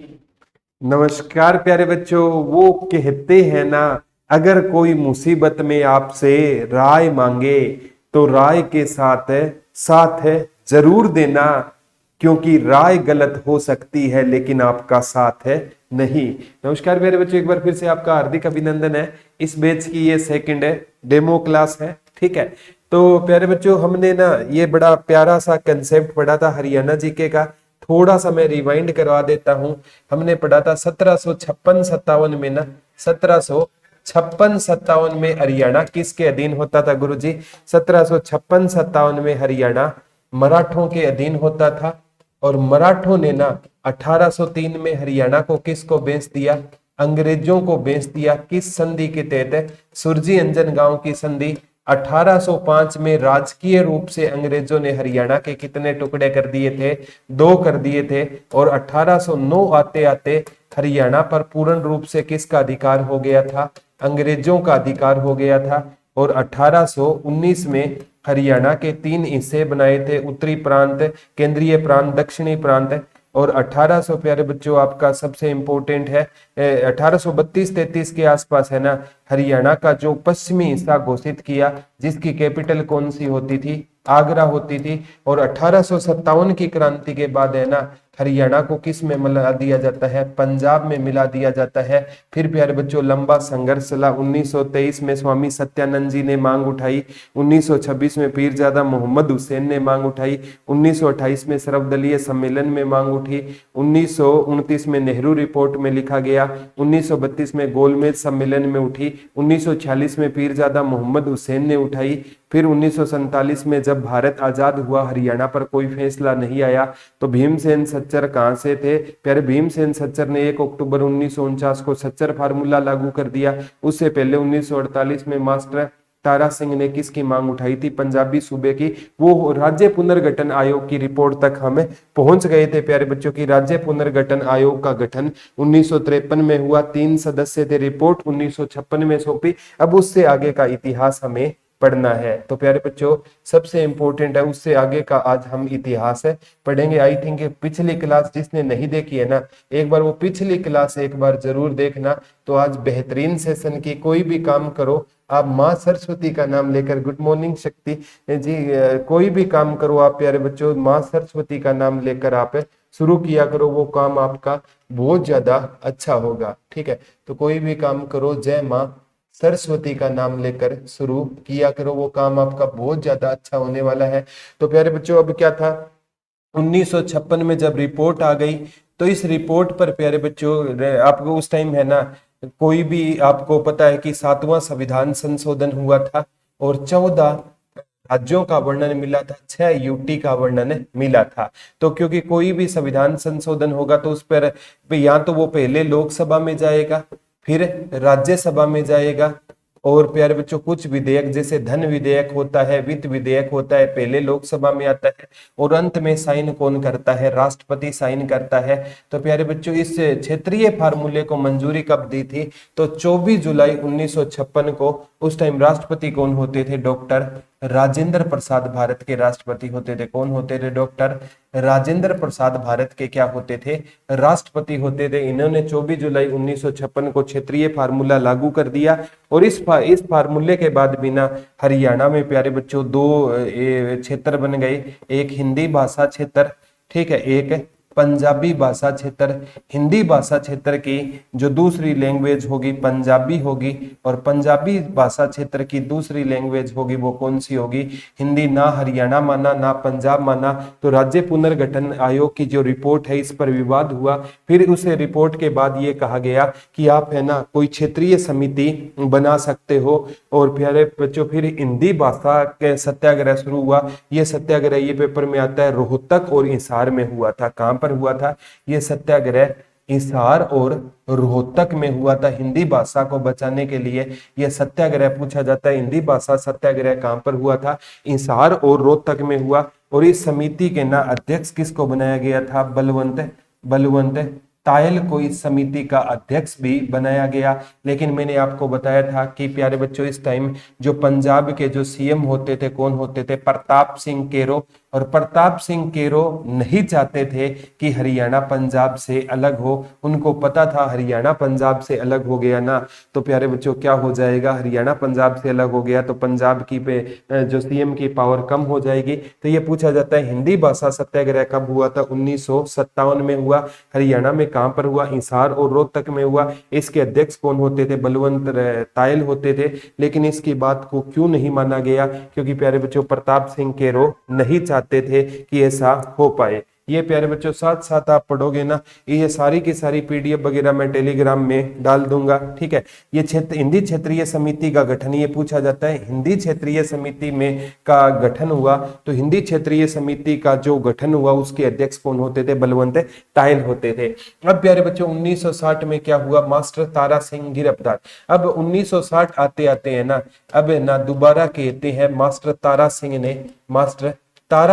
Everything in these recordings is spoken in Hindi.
नमस्कार प्यारे बच्चों। वो कहते हैं ना, अगर कोई मुसीबत में आपसे राय मांगे तो राय के साथ साथ जरूर देना, क्योंकि राय गलत हो सकती है लेकिन आपका साथ है नहीं। नमस्कार प्यारे बच्चों, एक बार फिर से आपका हार्दिक अभिनंदन है। इस बैच की ये सेकंड डेमो क्लास है, ठीक है। तो प्यारे बच्चों, हमने ना ये बड़ा प्यारा सा कंसेप्ट पढ़ा था हरियाणा जीके का। थोड़ा सा मैं रिवाइंड करवा देता हूं। हमने पढ़ा था 1756-57 में ना, 1756-57 में हरियाणा किसके अधीन होता था गुरुजी? 1756-57 में हरियाणा मराठों के अधीन होता था। और मराठों ने ना 1803 में हरियाणा को किसको बेच दिया? अंग्रेजों को बेच दिया। किस संधि के तहत? सुरजी अंजन गांव की संधि। 1805 में राजकीय रूप से अंग्रेजों ने हरियाणा के कितने टुकड़े कर दिए थे? 2 कर दिए थे। और 1809 आते आते हरियाणा पर पूर्ण रूप से किसका अधिकार हो गया था? अंग्रेजों का अधिकार हो गया था। और 1819 में हरियाणा के 3 हिस्से बनाए थे, उत्तरी प्रांत, केंद्रीय प्रांत, दक्षिणी प्रांत। और 1800 प्यारे बच्चों आपका सबसे इंपॉर्टेंट है 1832-33 के आसपास है ना, हरियाणा का जो पश्चिमी हिस्सा घोषित किया, जिसकी कैपिटल कौन सी होती थी? आगरा होती थी। और 1857 की क्रांति के बाद है ना, हरियाणा को किस में मिला दिया जाता है? पंजाब में मिला दिया जाता है। फिर प्यारे बच्चों लंबा संघर्ष चला। 1923 में स्वामी सत्यानंद जी ने मांग उठाई। 1926 में पीरजादा मोहम्मद हुसैन ने मांग उठाई। 1928 में सर्वदलीय सम्मेलन में मांग उठी। 1929 में नेहरू रिपोर्ट में लिखा गया। 1932 में गोलमेज सम्मेलन में उठी। 1946 में पीरजादा मोहम्मद हुसैन ने उठाई। फिर 1947 में जब भारत आजाद हुआ, हरियाणा पर कोई फैसला नहीं आया, तो भीमसेन सच्चर कहां से थे? प्यारे भीमसेन सच्चर ने 1 अक्टूबर 1949 को सच्चर फार्मूला लागू कर दिया। उससे पहले 1948 में मास्टर तारा सिंह ने किसकी मांग उठाई थी? पंजाबी सूबे की। वो राज्य पुनर्गठन आयोग की रिपोर्ट तक हमें पहुंच गए थे प्यारे बच्चों की। राज्य पुनर्गठन आयोग का गठन 1953 में हुआ, 3 सदस्य थे। रिपोर्ट 1956 में सौंपी। अब उससे आगे का इतिहास हमें पढ़ना है। तो प्यारे बच्चों सबसे इंपॉर्टेंट है, उससे आगे का आज हम इतिहास पढ़ेंगे। आई थिंक पिछली क्लास जिसने नहीं देखी है ना, एक बार वो पिछली क्लास एक बार जरूर देखना। तो आज बेहतरीन सेशन की। कोई भी काम करो आप माँ सरस्वती का नाम लेकर, गुड मॉर्निंग शक्ति जी, कोई भी काम करो आप प्यारे बच्चों माँ सरस्वती का नाम लेकर आप शुरू किया करो, वो काम आपका बहुत ज्यादा अच्छा होगा, ठीक है। तो कोई भी काम करो जय माँ सरस्वती का नाम लेकर शुरू किया करो, वो काम आपका बहुत ज्यादा अच्छा होने वाला है। तो प्यारे बच्चों अब क्या था, 1956 में जब रिपोर्ट आ गई, तो इस रिपोर्ट पर प्यारे बच्चों आपको उस टाइम है ना, कोई भी आपको पता है कि 7वां संविधान संशोधन हुआ था और 14 राज्यों का वर्णन मिला था, 6 यूटी का वर्णन मिला था। तो क्योंकि कोई भी संविधान संशोधन होगा तो उस पर या तो वो पहले लोकसभा में जाएगा, फिर राज्यसभा में जाएगा। और प्यारे बच्चों कुछ विधेयक जैसे धन विधेयक होता है, वित्त विधेयक होता है, पहले लोकसभा में आता है और अंत में साइन कौन करता है? राष्ट्रपति साइन करता है। तो प्यारे बच्चों इस क्षेत्रीय फार्मूले को मंजूरी कब दी थी? तो 24 जुलाई 1956 को। उस टाइम राष्ट्रपति कौन होते थे? डॉक्टर राजेंद्र प्रसाद भारत के राष्ट्रपति होते थे। कौन होते थे? डॉक्टर राजेंद्र प्रसाद भारत के क्या होते थे? राष्ट्रपति होते थे। इन्होंने 24 जुलाई 1956 को क्षेत्रीय फार्मूला लागू कर दिया। और इस फार्मूले के बाद भी ना हरियाणा में प्यारे बच्चों 2 क्षेत्र बन गए। एक हिंदी भाषा क्षेत्र, ठीक है, एक पंजाबी भाषा क्षेत्र। हिंदी भाषा क्षेत्र की जो दूसरी लैंग्वेज होगी पंजाबी होगी, और पंजाबी भाषा क्षेत्र की दूसरी लैंग्वेज होगी वो कौन सी होगी? हिंदी। ना हरियाणा माना ना पंजाब माना। तो राज्य पुनर्गठन आयोग की जो रिपोर्ट है इस पर विवाद हुआ। फिर उस रिपोर्ट के बाद ये कहा गया कि आप है ना कोई क्षेत्रीय समिति बना सकते हो। और प्यारे बच्चों फिर हिंदी भाषा के सत्याग्रह शुरू हुआ। ये सत्याग्रह ये पेपर में आता है रोहतक और हिसार में हुआ था। कहां पर हुआ था ये सत्याग्रह? हिसार और रोहतक में हुआ था। हिंदी भाषा को बचाने के लिए यह सत्याग्रह पूछा जाता है। हिंदी भाषा सत्याग्रह कहां पर हुआ था? हिसार और रोहतक में हुआ। और इस समिति के ना अध्यक्ष किसको बनाया गया था? बलवंत तायल को इस समिति का अध्यक्ष भी बनाया गया। लेकिन मैंने आपको बताया था कि प्यारे बच्चों इस टाइम जो पंजाब के जो सीएम होते थे कौन होते थे? प्रताप सिंह केरो। और प्रताप सिंह केरो नहीं चाहते थे कि हरियाणा पंजाब से अलग हो। उनको पता था हरियाणा पंजाब से अलग हो गया ना तो प्यारे बच्चों क्या हो जाएगा, हरियाणा पंजाब से अलग हो गया तो पंजाब की जो सीएम की पावर कम हो जाएगी। तो ये पूछा जाता है हिंदी भाषा सत्याग्रह कब हुआ था, 1957 में हुआ। हरियाणा में कहां पर हुआ, हिसार और रोहतक में हुआ। इसके अध्यक्ष कौन होते थे, बलवंत तायल होते थे। लेकिन इसकी बात को क्यों नहीं माना गया, क्योंकि प्यारे बच्चों प्रताप सिंह केरो नहीं चाहते थे कि ऐसा हो पाए। ये प्यारे बच्चों साथ साथ आप पढ़ोगे ना, ये सारी की सारी पीडीएफ वगैरह मैं टेलीग्राम में डाल दूंगा, ठीक है। ये क्षेत्र हिंदी क्षेत्रीय समिति का गठन, ये पूछा जाता है हिंदी क्षेत्रीय समिति में का गठन हुआ तो हिंदी क्षेत्रीय समिति का जो गठन हुआ उसके अध्यक्ष कौन होते थे, बलवंत तायल होते थे। अब प्यारे बच्चों 1960 में क्या हुआ, मास्टर तारा सिंह गिरफ्तार। अब 1960 आते आते है ना, अब है ना दोबारा कहते हैं मास्टर तारा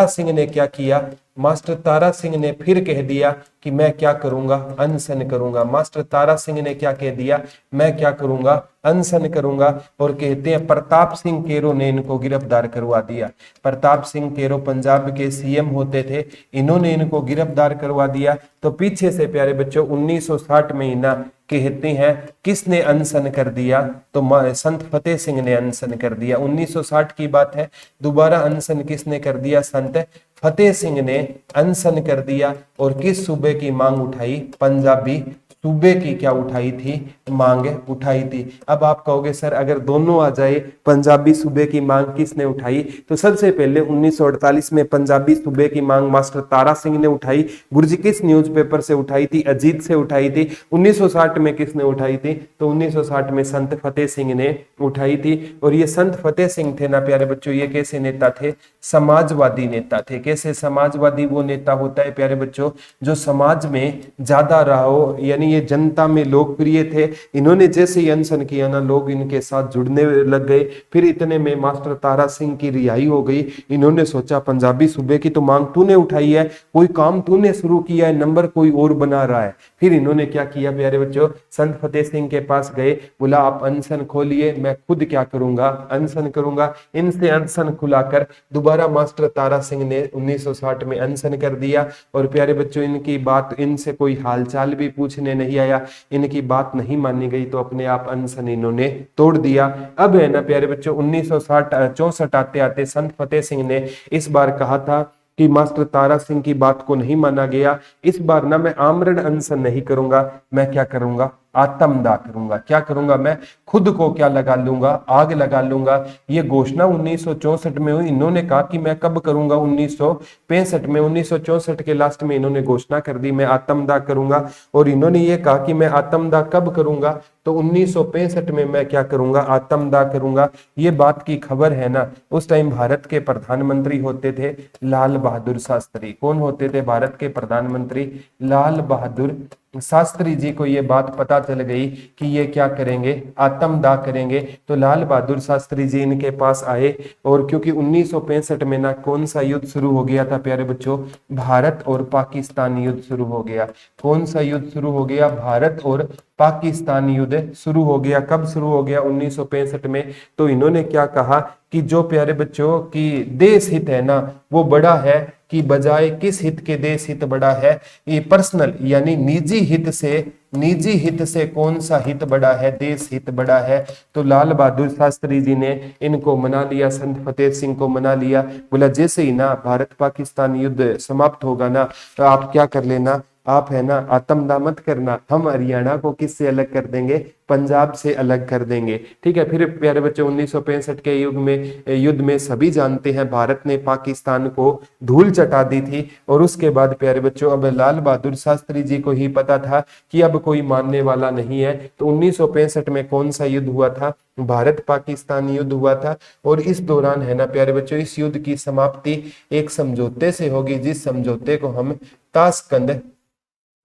सिंह ने क्या किया, मास्टर तारा सिंह ने फिर कह दिया कि मैं क्या करूंगा, अनशन करूंगा। मास्टर तारा सिंह ने क्या कह दिया, मैं क्या करूंगा, अनशन करूंगा। और कहते हैं प्रताप सिंह केरो ने इनको गिरफ्तार करवा दिया। प्रताप सिंह केरो पंजाब के सीएम होते थे, इन्होंने इनको गिरफ्तार करवा दिया। तो पीछे से प्यारे बच्चों 1960 में ना कहते हैं किसने अनशन कर दिया, तो संत फतेह सिंह ने अनशन कर दिया। 1960 की बात है, दोबारा अनशन किसने कर दिया, संत फतेह सिंह ने अनशन कर दिया। और किस सूबे की मांग उठाई, पंजाबी सूबे की क्या उठाई थी, मांग उठाई थी। अब आप कहोगे सर अगर दोनों आ जाए, पंजाबी सूबे की मांग किसने उठाई, तो सबसे पहले 1948 में पंजाबी सूबे की मांग मास्टर तारा सिंह ने उठाई। गुरुजी किस न्यूज़पेपर से उठाई थी, अजीत से उठाई थी। 1960 में किसने उठाई थी, तो 1960 में संत फतेह सिंह ने उठाई थी। और ये संत फतेह सिंह थे ना प्यारे बच्चों, ये कैसे नेता थे, समाजवादी नेता थे। कैसे समाजवादी, वो नेता होता है प्यारे बच्चों जो समाज में ज्यादा रहा हो, यानी ये जनता में लोकप्रिय थे। इन्होंने जैसे ही अनशन किया ना, लोग इनके साथ जुड़ने लग गए। फिर इतने में मास्टर तारा सिंह की रिहाई हो गई। इन्होंने सोचा पंजाबी सूबे की तो मांग तूने उठाई है, कोई काम तूने शुरू किया है, नंबर कोई और बना रहा है। फिर इन्होंने क्या किया प्यारे बच्चों, संत फतेह सिंह के पास गए, बोला आप अनशन खोलिए, मैं खुद क्या करूंगा, अनशन करूंगा। इनसे अनशन खुलाकर दोबारा मास्टर तारा सिंह ने 1960 में अनशन कर दिया। और प्यारे बच्चों इनकी बात, इनसे कोई हालचाल भी पूछने नहीं आया, इनकी बात नहीं मानी गई तो अपने आप अनशन इन्होंने तोड़ दिया। अब है ना प्यारे बच्चों 1964 आते आते संत फतेह सिंह ने इस बार कहा था कि मास्टर तारा सिंह की बात को नहीं माना गया, इस बार ना मैं आमरण अनशन नहीं करूंगा, मैं क्या करूंगा, आत्मदाह करूंगा। क्या करूंगा, मैं खुद को क्या लगा लूंगा, आग लगा लूंगा। ये घोषणा 1964 में हुई। इन्होंने कहा कि मैं कब करूंगा, 1965 में। 1964 के लास्ट में इन्होंने घोषणा कर दी मैं आत्मदाह करूंगा। और इन्होंने ये कहा कि मैं आत्मदाह कब करूंगा, तो 1965 में मैं क्या करूंगा, आत्मदाह करूंगा। ये बात की खबर है ना, उस टाइम भारत के प्रधानमंत्री होते थे लाल बहादुर शास्त्री। कौन होते थे भारत के प्रधानमंत्री, लाल बहादुर शास्त्री जी को ये बात पता चल गई कि ये क्या करेंगे, आत्मदाह करेंगे। तो लाल बहादुर शास्त्री जी इनके पास आए। और क्योंकि 1965 में ना कौन सा युद्ध शुरू हो गया था प्यारे बच्चों, भारत और पाकिस्तान युद्ध शुरू हो गया। कौन सा युद्ध शुरू हो गया, भारत और पाकिस्तान युद्ध शुरू हो गया। कब शुरू हो गया, 1965 में। तो इन्होंने क्या कहा कि जो प्यारे बच्चों की देश हित है ना वो बड़ा है कि बजाय किस हित के देश हित बड़ा है, ये पर्सनल यानी निजी हित से कौन सा हित बड़ा है, देश हित बड़ा है। तो लाल बहादुर शास्त्री जी ने इनको मना लिया, संत फतेह सिंह को मना लिया। बोला जैसे ही ना भारत पाकिस्तान युद्ध समाप्त होगा ना तो आप क्या कर लेना, आप है ना आत्मदाह मत करना, हम हरियाणा को किससे अलग कर देंगे, पंजाब से अलग कर देंगे। ठीक है। फिर प्यारे बच्चों 1965 के युद्ध में सभी जानते हैं भारत ने पाकिस्तान को धूल चटा दी थी। और उसके बाद प्यारे बच्चों अब लाल बहादुर शास्त्री जी को ही पता था कि अब कोई मानने वाला नहीं है। तो 1965 में कौन सा युद्ध हुआ था, भारत पाकिस्तान युद्ध हुआ था। और इस दौरान है ना प्यारे बच्चों इस युद्ध की समाप्ति एक समझौते से होगी, जिस समझौते को हम ताशकंद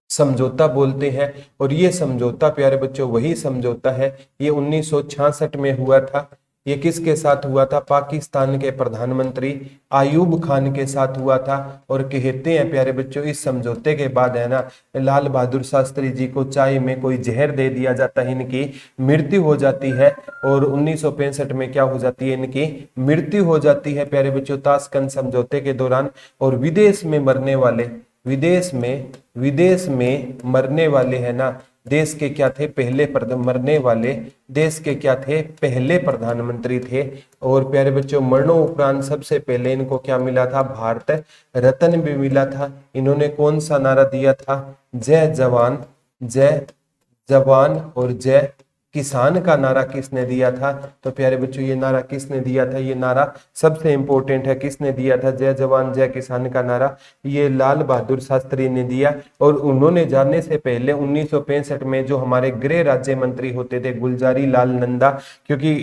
समझौता बोलते हैं। और ये समझौता प्यारे बच्चों वही समझौता है, ये 1966 में हुआ था। ये किसके साथ हुआ था? पाकिस्तान के प्रधानमंत्री आयूब खान के साथ हुआ था। और कहते हैं प्यारे बच्चों इस समझौते के बाद है ना लाल बहादुर शास्त्री जी को चाय में कोई जहर दे दिया जाता है, इनकी मृत्यु हो जाती है। और 1965 में क्या हो जाती है? इनकी मृत्यु हो जाती है प्यारे बच्चों ताशकंद समझौते के दौरान। और विदेश में मरने वाले विदेश में मरने वाले है ना देश के क्या थे? मरने वाले देश के क्या थे? पहले प्रधानमंत्री थे। और प्यारे बच्चों मरणों उपरांत सबसे पहले इनको क्या मिला था? भारत रत्न भी मिला था। इन्होंने कौन सा नारा दिया था? जय जवान और जय किसान का नारा किसने दिया था? तो प्यारे बच्चों ये नारा किसने दिया था? ये नारा सबसे इंपॉर्टेंट है, किसने दिया था जय जवान जय किसान का नारा? ये लाल बहादुर शास्त्री ने दिया। और उन्होंने जाने से पहले 1965 में जो हमारे गृह राज्य मंत्री होते थे गुलजारी लाल नंदा, क्योंकि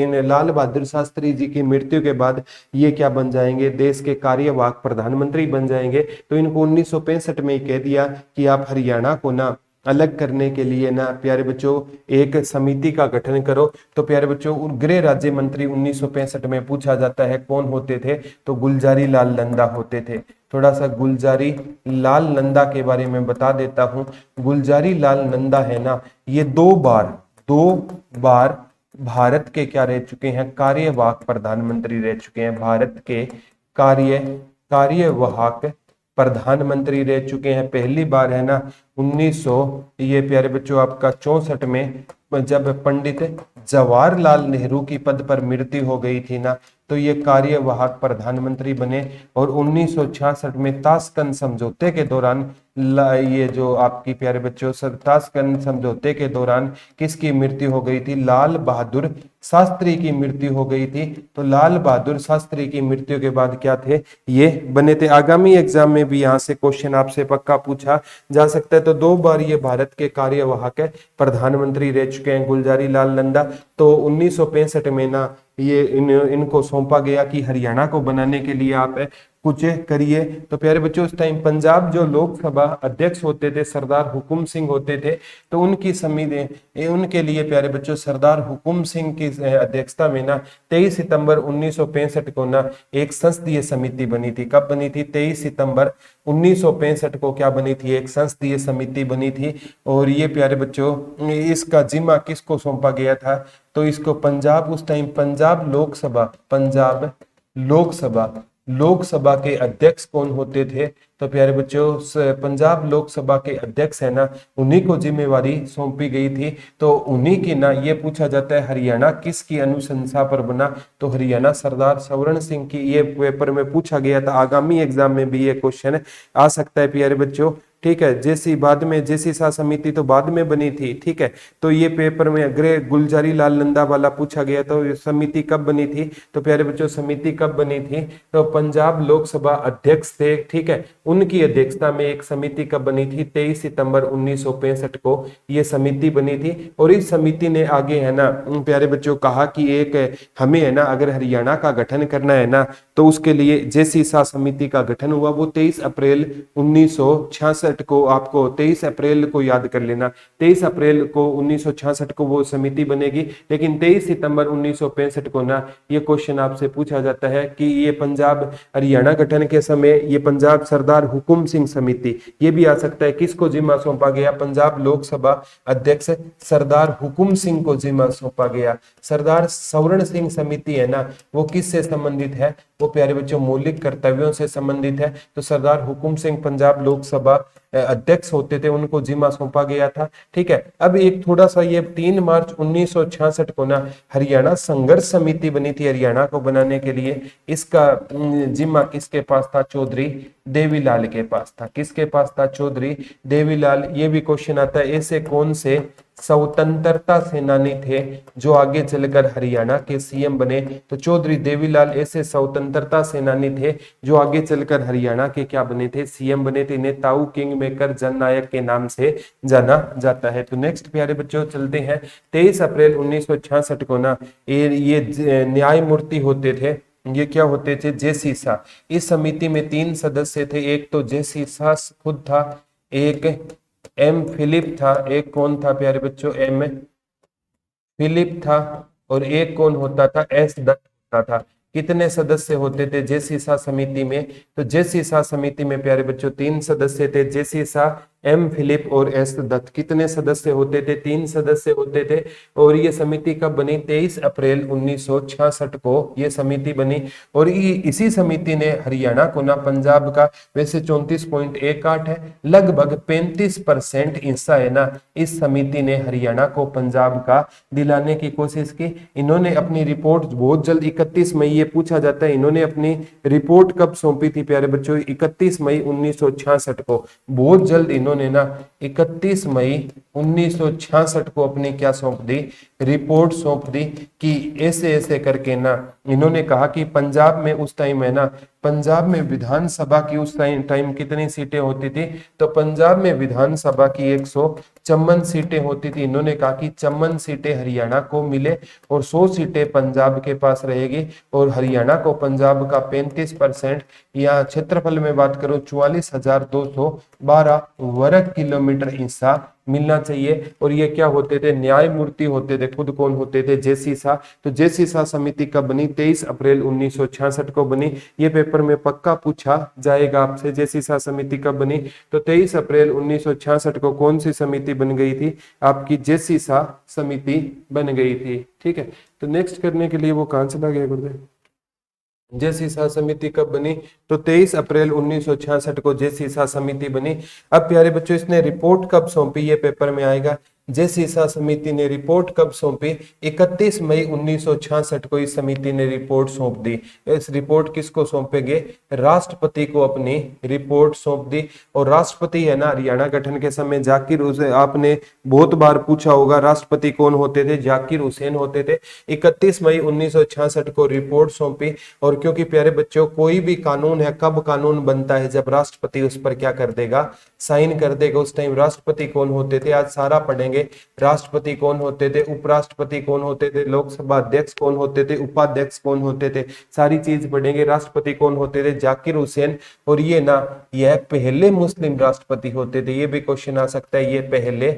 इन लाल बहादुर शास्त्री जी की मृत्यु के बाद ये क्या बन जाएंगे? देश के कार्यवाहक प्रधानमंत्री बन जाएंगे। तो इनको 1965 में ही कह दिया कि आप हरियाणा को ना अलग करने के लिए ना प्यारे बच्चों एक समिति का गठन करो। तो प्यारे बच्चों गृह राज्य मंत्री 1965 में पूछा जाता है कौन होते थे? तो गुलजारी लाल नंदा होते थे। थोड़ा सा गुलजारी लाल नंदा के बारे में बता देता हूं। गुलजारी लाल नंदा है ना ये दो बार भारत के क्या रह चुके हैं? कार्यवाहक प्रधानमंत्री रह चुके हैं। भारत के कार्यवाहक प्रधानमंत्री रह चुके हैं। पहली बार है ना 1900 ये प्यारे बच्चों आपका 64 में जब पंडित जवाहरलाल नेहरू की पद पर मृत्यु हो गई थी ना तो ये कार्यवाहक प्रधानमंत्री बने। और 1966 में ताशकंद समझौते के दौरान ये जो आपकी प्यारे बच्चों ताशकंद समझौते के दौरान किसकी मृत्यु हो गई थी? लाल बहादुर शास्त्री की मृत्यु हो गई थी। तो लाल बहादुर शास्त्री की मृत्यु के बाद क्या थे? ये बने थे। आगामी एग्जाम में भी यहाँ से क्वेश्चन आपसे पक्का पूछा जा सकता है। तो दो बार ये भारत के कार्यवाहक प्रधानमंत्री रह चुके हैं गुलजारी लाल नंदा। तो 1965 में ना ये इनको सौंपा गया कि हरियाणा को बनाने के लिए आप कुछ करिए। तो प्यारे बच्चों उस टाइम पंजाब जो लोकसभा अध्यक्ष होते थे सरदार हुकुम सिंह होते थे। तो उनकी समिति उनके लिए प्यारे बच्चों सरदार हुकुम सिंह की अध्यक्षता में ना 23 सितंबर 1965 को ना एक संसदीय समिति बनी थी। कब बनी थी? 23 सितंबर 1965 को क्या बनी थी? एक संसदीय समिति बनी थी। और ये प्यारे बच्चों इसका जिम्मा किसको सौंपा गया था? तो इसको पंजाब उस टाइम पंजाब लोकसभा के अध्यक्ष कौन होते थे? तो प्यारे बच्चों पंजाब लोकसभा के अध्यक्ष है ना उन्हीं को जिम्मेवारी सौंपी गई थी। तो उन्हीं की ना ये पूछा जाता है हरियाणा किसकी अनुशंसा पर बना? तो हरियाणा सरदार सवर्ण सिंह की। ये पेपर में पूछा गया था, आगामी एग्जाम में भी ये क्वेश्चन आ सकता है प्यारे बच्चों। ठीक है, जैसी सा समिति तो बाद में बनी थी। ठीक है, तो ये पेपर में गृह गुलजारी लाल नंदा वाला पूछा गया। तो ये समिति कब बनी थी? तो प्यारे बच्चों समिति कब बनी थी? तो पंजाब लोकसभा अध्यक्ष थे, ठीक है, उनकी अध्यक्षता में एक समिति कब बनी थी? 23 सितंबर 1965 को ये समिति बनी थी। और इस समिति ने आगे है ना प्यारे बच्चों कहा कि एक हमें है ना अगर हरियाणा का गठन करना है ना तो उसके लिए जैसी सा समिति का गठन हुआ वो 23 अप्रैल 1966 को, आपको 23 अप्रैल को याद कर लेना, 23 अप्रैल को 1966 को वो समिति बनेगी। लेकिन 23 सितंबर 1965 को ना ये क्वेश्चन आपसे पूछा जाता है कि ये पंजाब हरियाणा गठन के समय ये पंजाब सरदार हुकुम सिंह समिति, ये भी आ सकता है किसको जिम्मा सौंपा गया? पंजाब लोकसभा अध्यक्ष सरदार हुकुम सिंह को जिम्मा सौंपा गया। सरदार सवर्ण सिंह समिति है ना वो किससे संबंधित है? वो प्यारे बच्चों मौलिक कर्तव्यों से संबंधित है। तो सरदार हुकुम सिंह पंजाब लोकसभा अध्यक्ष होते थे, उनको जिम्मा सौंपा गया था। ठीक है, अब एक थोड़ा सा ये 3 मार्च 1966 को ना हरियाणा संघर्ष समिति बनी थी हरियाणा को बनाने के लिए। इसका जिम्मा किसके पास था? चौधरी देवीलाल के पास था। किसके पास था? चौधरी देवीलाल। ये भी क्वेश्चन आता है ऐसे कौन से स्वतंत्रता सेनानी थे जो आगे चलकर हरियाणा के सीएम बने? तो चौधरी देवीलाल ऐसे स्वतंत्रता सेनानी थे जो आगे चलकर हरियाणा के क्या बने थे? सीएम बने थे। इन्हें ताऊ किंग मेकर जननायक के नाम से जाना जाता है। तो नेक्स्ट प्यारे बच्चों चलते हैं 23 अप्रैल 1966 को ना ये न्यायमूर्ति होते थे। ये क्या होते थे? जेसी शाह। इस समिति में 3 सदस्य थे। एक तो जेसी शाह खुद था, एक एम फिलिप था, एक कौन था प्यारे बच्चों? एम फिलिप था, और एक कौन होता था, एस दत्त होता था। कितने सदस्य होते थे जे सीसा समिति में? तो जे सीसा समिति में प्यारे बच्चों 3 सदस्य थे, जे सीसा, एम फिलिप और एस दत्त। कितने सदस्य होते थे? 3 सदस्य होते थे। और ये समिति कब बनी? 23 अप्रैल 1966 को ये समिति बनी। और इसी समिति ने हरियाणा को ना पंजाब का, वैसे 34.18 है, लगभग 35% हिस्सा है ना, इस समिति ने हरियाणा को पंजाब का दिलाने की कोशिश की। इन्होंने अपनी रिपोर्ट बहुत जल्द 31 मई, ये पूछा जाता है, इन्होंने अपनी रिपोर्ट कब सौंपी थी प्यारे बच्चों? 31 मई 1966 को। बहुत जल्द इन्होंने ना 31 मई 1966 को अपनी क्या सौंप दी? रिपोर्ट सौंप दी कि ऐसे ऐसे करके ना इन्होंने कहा कि पंजाब में उस टाइम है ना, पंजाब में विधानसभा की उस टाइम कितनी सीटें होती थी? तो पंजाब में विधानसभा की 154 सीटें होती थी। इन्होंने कहा कि 54 सीटें हरियाणा को मिले और 100 सीटें पंजाब के पास रहेगी, और हरियाणा को पंजाब का 35% या क्षेत्रफल में बात करूं 44,212 वर्ग किलोमीटर हिस्सा मिलना चाहिए। और ये क्या होते थे? न्यायमूर्ति होते थे। खुद कौन होते थे? जे सीसा। तो जे सीसा समिति कब बनी? 23 अप्रैल 1966 को बनी। ये पेपर में पक्का पूछा जाएगा आपसे, जे सीसा समिति कब बनी? तो 23 अप्रैल 1966 को कौन सी समिति बन गई थी? आपकी जे सीसा समिति बन गई थी। ठीक है, तो नेक्स्ट करने के लिए वो कहां चला गया गुरुदेव? जे सीसा समिति कब बनी? तो 23 अप्रैल 1966 को जे सीसा समिति बनी। अब प्यारे बच्चों, इसने रिपोर्ट कब सौंपी? ये पेपर में आएगा। जे सीसा समिति ने रिपोर्ट कब सौंपी? 31 मई 1966 को इस समिति ने रिपोर्ट सौंप दी। इस रिपोर्ट किसको सौंपेंगे? राष्ट्रपति को अपनी रिपोर्ट सौंप दी। और राष्ट्रपति है ना, हरियाणा गठन के समय जाकिर, उसे आपने बहुत बार पूछा होगा, राष्ट्रपति कौन होते थे? जाकिर हुसैन होते थे। 31 मई 1966 को रिपोर्ट सौंपी। और क्योंकि प्यारे बच्चों, कोई भी कानून है कब कानून बनता है? जब राष्ट्रपति उस पर क्या कर देगा? साइन कर देगा। उस टाइम राष्ट्रपति कौन होते थे? आज सारा पढ़ेंगे। राष्ट्रपति कौन होते थे, उपराष्ट्रपति कौन होते थे, लोकसभा अध्यक्ष कौन होते थे, उपाध्यक्ष कौन होते थे, सारी चीज पढ़ेंगे। राष्ट्रपति कौन होते थे? जाकिर हुसैन। और ये ना, यह पहले मुस्लिम राष्ट्रपति होते थे। ये भी क्वेश्चन आ सकता है, ये पहले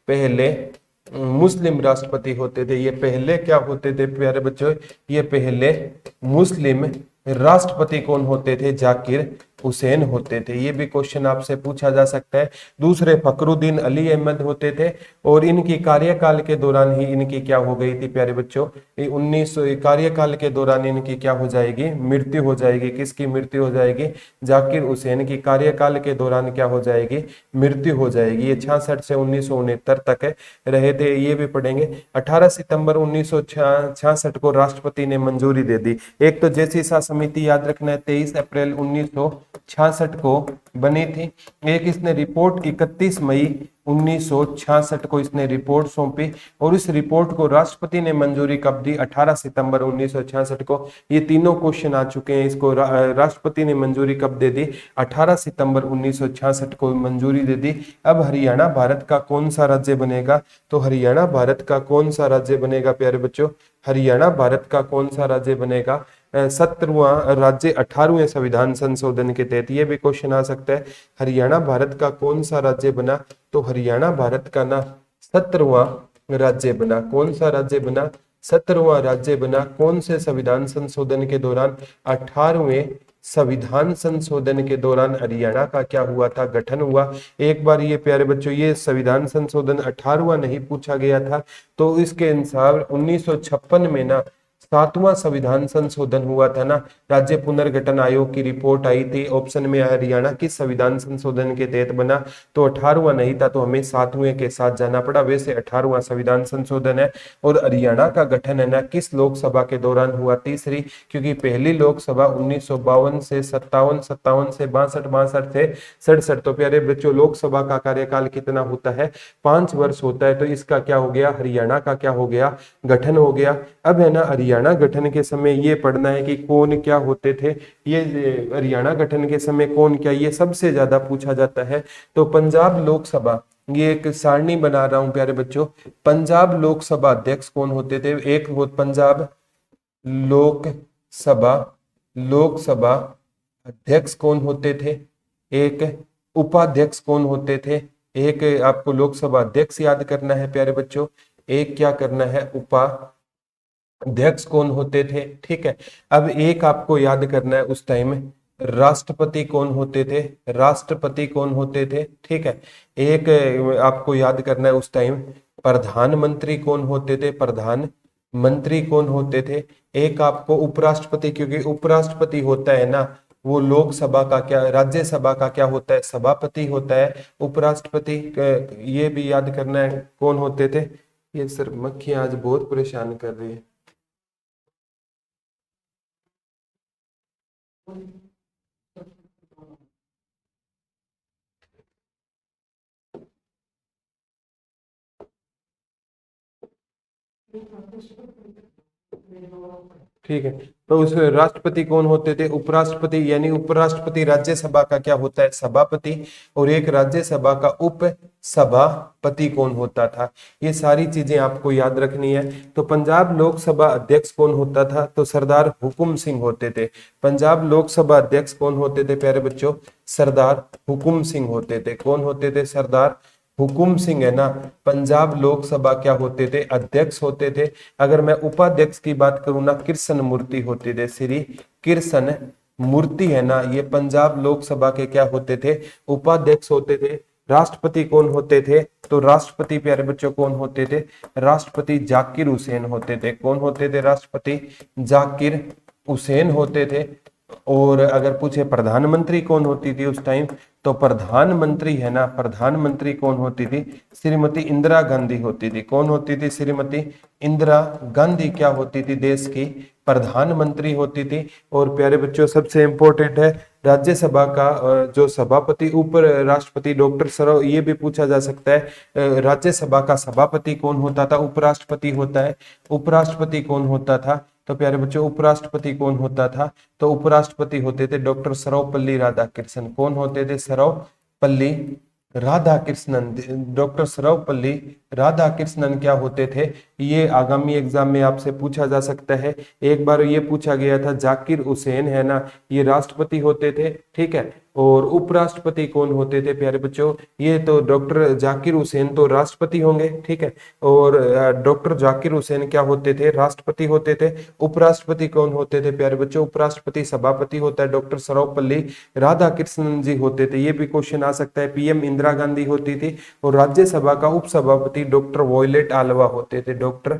पहले मुस्लिम राष्ट्रपति होते थे। ये पहले क्या होते थे प्यारे बच्चों? ये पहले मुस्लिम राष्ट्रपति कौन होते थे? जाकिर हुसैन होते थे। ये भी क्वेश्चन आपसे पूछा जा सकता है। दूसरे फखरुद्दीन अली अहमद होते थे, और इनकी कार्यकाल के दौरान ही इनकी क्या हो गई थी प्यारे बच्चों? 1900 कार्यकाल के दौरान इनकी क्या हो जाएगी? मृत्यु हो जाएगी। किसकी मृत्यु हो जाएगी? जाकिर हुसैन की कार्यकाल के दौरान क्या हो जाएगी? मृत्यु हो जाएगी। ये 66 से 1969 तक रहे थे। ये भी पढ़ेंगे। 18 सितंबर 1966 को राष्ट्रपति ने मंजूरी दे दी। एक तो जे सीसा समिति याद रखना है, 23 अप्रैल 1966 को बनी थी। एक इसने रिपोर्ट 31 मई 1966 को इसने रिपोर्ट सौंपी, और इस रिपोर्ट को राष्ट्रपति ने मंजूरी कब दी? 18 सितंबर 1966 को। ये तीनों क्वेश्चन आ चुके हैं। इसको राष्ट्रपति ने मंजूरी कब दे दी? 18 सितंबर 1966 को मंजूरी दे दी। अब हरियाणा भारत का कौन सा राज्य बनेगा? तो हरियाणा भारत का कौन सा राज्य बनेगा प्यारे बच्चों? हरियाणा भारत का कौन सा राज्य बनेगा? 17वां राज्य 18वें संविधान संशोधन के तहत। ये भी क्वेश्चन आ सकता है, हरियाणा भारत का कौन सा राज्य बना? तो हरियाणा भारत का ना 17वां राज्य बना। कौन सा राज्य बना? 17वां राज्य बना। कौन से संविधान संशोधन के दौरान? 18वें संविधान संशोधन के दौरान हरियाणा का क्या हुआ था? गठन हुआ। एक बार ये प्यारे बच्चों, ये संविधान संशोधन 18वां नहीं पूछा गया था, तो इसके अनुसार 1956 में ना 7वां संविधान संशोधन हुआ था ना। राज्य पुनर्गठन आयोग की रिपोर्ट आई थी, ऑप्शन में हरियाणा किस संविधान संशोधन के तहत बना? तो 18वां नहीं था, तो हमें 7वें के साथ जाना पड़ा। वैसे 18वां संविधान संशोधन है। और हरियाणा का गठन है ना किस लोकसभा के दौरान हुआ? तीसरी, क्योंकि पहली लोकसभा 1952 से 57, 57 से 62, 62 से 67। तो प्यारे बच्चों, लोकसभा का कार्यकाल कितना होता है? 5 वर्ष होता है। तो इसका क्या हो गया? हरियाणा का क्या हो गया? गठन हो गया। अब है ना, हरियाणा गठन के समय ये पढ़ना है कि कौन क्या होते थे। ये हरियाणा गठन के समय कौन क्या, ये सबसे ज्यादा पूछा जाता है। तो पंजाब लोकसभा, ये एक सारणी बना रहा हूं प्यारे बच्चों। पंजाब लोकसभा अध्यक्ष कौन होते थे? एक वो पंजाब लोकसभा लोकसभा अध्यक्ष कौन होते थे? एक उपाध्यक्ष कौन होते थे? एक आपको लोकसभा अध्यक्ष याद करना है प्यारे बच्चों, एक क्या करना है? अध्यक्ष कौन होते थे, ठीक है। अब एक आपको याद करना है उस टाइम राष्ट्रपति कौन होते थे, राष्ट्रपति कौन होते थे, ठीक है। एक आपको याद करना है उस टाइम प्रधानमंत्री कौन होते थे, प्रधानमंत्री कौन होते थे। एक आपको उपराष्ट्रपति, क्योंकि उपराष्ट्रपति होता है ना वो लोकसभा का क्या, राज्यसभा का क्या होता है, सभापति होता है। उपराष्ट्रपति ये भी याद करना है कौन होते थे। ये सर मक्खियां आज बहुत परेशान कर रही है। ठीक है, तो उस राष्ट्रपति कौन होते थे, उपराष्ट्रपति, यानी उपराष्ट्रपति राज्यसभा का क्या होता है, सभापति। और एक राज्यसभा का उप सभापति कौन होता था। ये सारी चीजें आपको याद रखनी है। तो पंजाब लोकसभा अध्यक्ष कौन होता था, तो सरदार हुकुम सिंह होते थे। पंजाब लोकसभा अध्यक्ष कौन होते थे प्यारे बच्चों, सरदार हुकुम सिंह होते थे। कौन होते थे, सरदार हुकुम सिंह है ना पंजाब लोकसभा क्या होते थे, अध्यक्ष होते थे। अगर मैं उपाध्यक्ष की बात करूं ना, कृष्ण मूर्ति होते थे, श्री कृष्ण मूर्ति है ना, ये पंजाब लोकसभा के क्या होते थे, उपाध्यक्ष होते थे। राष्ट्रपति कौन होते थे, तो राष्ट्रपति प्यारे बच्चों कौन होते थे, राष्ट्रपति जाकिर हुसैन होते थे। कौन होते थे, राष्ट्रपति जाकिर हुसैन होते थे। और अगर पूछे प्रधानमंत्री कौन होती थी उस टाइम, तो प्रधानमंत्री है ना, प्रधानमंत्री कौन होती थी, श्रीमती इंदिरा गांधी होती थी। कौन होती थी, श्रीमती इंदिरा गांधी क्या होती थी, देश की प्रधानमंत्री होती थी। और प्यारे बच्चों सबसे इंपॉर्टेंट है राज्यसभा का जो सभापति उप राष्ट्रपति डॉक्टर सरो, ये भी पूछा जा सकता है राज्यसभा का सभापति कौन होता था, उपराष्ट्रपति होता है। उपराष्ट्रपति कौन होता था, तो प्यारे बच्चों उपराष्ट्रपति कौन होता था, तो उपराष्ट्रपति होते थे डॉक्टर सर्वपल्ली राधाकृष्णन। कौन होते थे, सर्वपल्ली राधाकृष्णन। डॉक्टर सर्वपल्ली राधाकृष्णन क्या होते थे, ये आगामी एग्जाम में आपसे पूछा जा सकता है। एक बार ये पूछा गया था, जाकिर हुसैन है ना, ये राष्ट्रपति होते थे, ठीक है। और उपराष्ट्रपति कौन होते थे प्यारे बच्चों, ये तो डॉक्टर जाकिर हुसैन तो राष्ट्रपति होंगे, ठीक है। और डॉक्टर जाकिर हुसैन क्या होते थे, राष्ट्रपति होते थे। उपराष्ट्रपति कौन होते थे प्यारे बच्चों, उपराष्ट्रपति सभापति होता है डॉक्टर सर्वपल्ली राधाकृष्णन जी होते थे। ये भी क्वेश्चन आ सकता है। पीएम इंदिरा गांधी होती थी। और राज्यसभा का उपसभापति डॉक्टर वोयलेट आलवा होते थे, डॉक्टर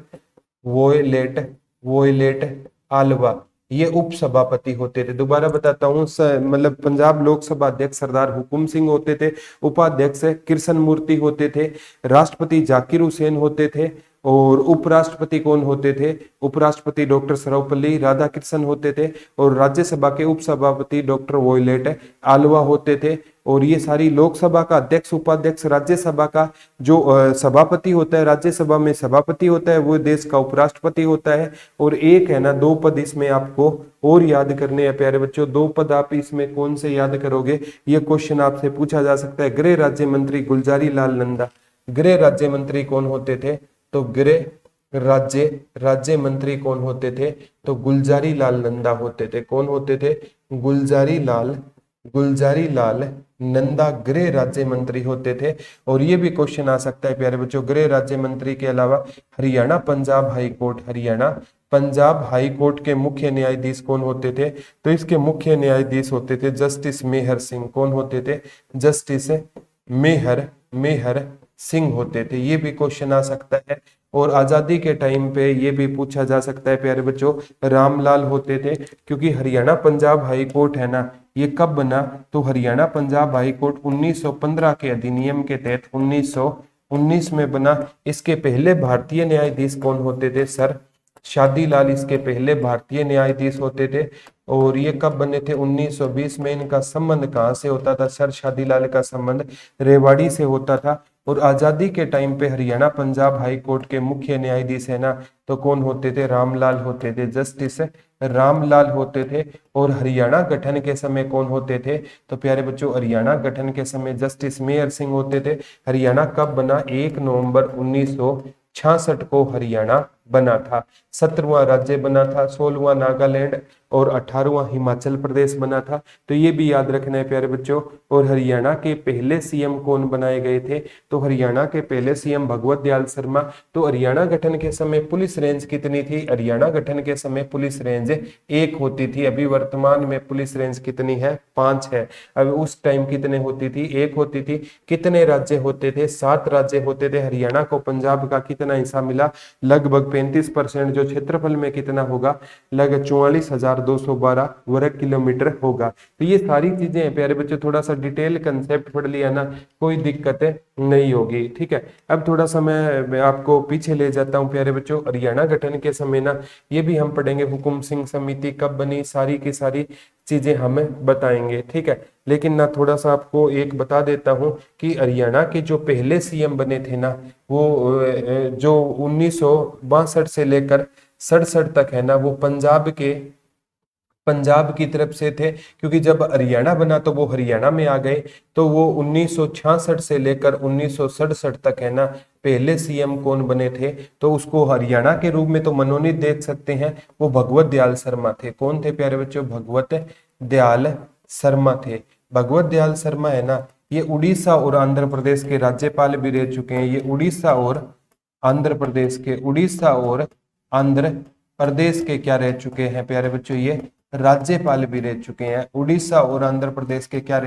वोयलेट वोयलेट आलवा, ये उपसभापति होते थे। दोबारा बताता हूँ, मतलब पंजाब लोकसभा अध्यक्ष सरदार हुकुम सिंह होते थे, उपाध्यक्ष कृष्ण मूर्ति होते थे, राष्ट्रपति जाकिर हुसैन होते थे। और उपराष्ट्रपति कौन होते थे, उपराष्ट्रपति डॉक्टर सर्वपल्ली राधाकृष्णन होते थे। और राज्यसभा के उपसभापति डॉक्टर वोयलेट आलवा होते थे। और ये सारी लोकसभा का अध्यक्ष उपाध्यक्ष, राज्यसभा का जो सभापति होता है, राज्यसभा में सभापति होता है, वो देश का उपराष्ट्रपति होता है। और एक है ना, दो पद इसमें आपको और याद करने हैं प्यारे बच्चों। दो पद आप इसमें कौन से याद करोगे, ये क्वेश्चन आपसे पूछा जा सकता है। गृह राज्य मंत्री गुलजारी लाल नंदा, गृह राज्य मंत्री कौन होते थे, तो गृह राज्य मंत्री कौन होते थे, तो गुलजारी लाल नंदा होते थे। कौन होते थे, गुलजारी लाल नंदा गृह राज्य मंत्री होते थे। और ये भी क्वेश्चन आ सकता है प्यारे बच्चों, गृह राज्य मंत्री के अलावा Haryana Punjab high court, Haryana Punjab high court के मुख्य न्यायाधीश कौन होते थे, तो इसके मुख्य न्यायाधीश होते थे जस्टिस मेहर सिंह। कौन होते थे, जस्टिस मेहर सिंह होते थे। ये भी क्वेश्चन आ सकता है। और आजादी के टाइम पे ये भी पूछा जा सकता है प्यारे बच्चों, रामलाल होते थे। क्योंकि हरियाणा पंजाब हाई कोर्ट है ना, ये कब बना, तो हरियाणा पंजाब हाई कोर्ट 1915 के अधिनियम के तहत 1919 में बना। इसके पहले भारतीय न्यायाधीश कौन होते थे, सर शादीलाल इसके पहले भारतीय न्यायाधीश होते थे। और ये कब बने थे, 1920 में। इनका संबंध कहाँ से होता था, सर शादीलाल का संबंध रेवाड़ी से होता था। और आजादी के टाइम पे हरियाणा पंजाब हाई कोर्ट के मुख्य न्यायाधीश है ना, तो कौन होते थे, रामलाल होते थे, जस्टिस रामलाल होते थे। और हरियाणा गठन के समय कौन होते थे, तो प्यारे बच्चों हरियाणा गठन के समय जस्टिस मेहर सिंह होते थे। हरियाणा कब बना, 1 नवंबर 1966 को हरियाणा बना था। 17वां राज्य बना था, 16वां नागालैंड और 18वां हिमाचल प्रदेश बना था। तो ये भी याद रखना है प्यारे बच्चों। और हरियाणा के पहले सीएम कौन बनाए गए थे? तो हरियाणा के पहले सीएम भगवत दयाल शर्मा। तो हरियाणा गठन के समय पुलिस रेंज कितनी थी? हरियाणा गठन के समय पुलिस रेंज 1 होती थी। अभी वर्तमान में पुलिस रेंज कितनी है? 5 है। अब उस टाइम कितने होती थी? 1 होती थी। कितने राज्य होते थे? 7 राज्य होते थे। हरियाणा को पंजाब का कितना हिस्सा मिला? लगभग 35%। जो क्षेत्रफल में कितना होगा? लगभग 44,212 वर्ग किलोमीटर होगा। तो ये सारी चीजें हैं प्यारे बच्चों, थोड़ा सा डिटेल कंसेप्ट पढ़ लिया ना, कोई दिक्कत नहीं होगी। ठीक है, अब थोड़ा सा मैं आपको पीछे ले जाता हूँ प्यारे बच्चों। हरियाणा गठन के समय ना ये भी हम पढ़ेंगे, हुकुम सिंह समिति कब बनी, सारी की सारी चीजें हमें बताएंगे। ठीक है, लेकिन ना थोड़ा सा आपको एक बता देता हूं कि हरियाणा के जो पहले सीएम बने थे ना, वो जो 1962 से लेकर 67 तक है ना, वो पंजाब की तरफ से थे। क्योंकि जब हरियाणा बना तो वो हरियाणा में आ गए। तो वो 1966 से लेकर 1967 तक है ना, पहले सीएम कौन बने थे? तो उसको हरियाणा के रूप में तो मनोनीत देख सकते हैं, वो भगवत दयाल शर्मा थे। कौन थे प्यारे बच्चों? भगवत दयाल शर्मा थे। भगवत दयाल शर्मा है ना, ये उड़ीसा और आंध्र प्रदेश के राज्यपाल भी रह चुके हैं। ये उड़ीसा और आंध्र प्रदेश के क्या रह चुके हैं प्यारे बच्चों? ये राज्यपाल भी रह चुके हैं। उड़ीसा और आंध्र प्रदेश के क्या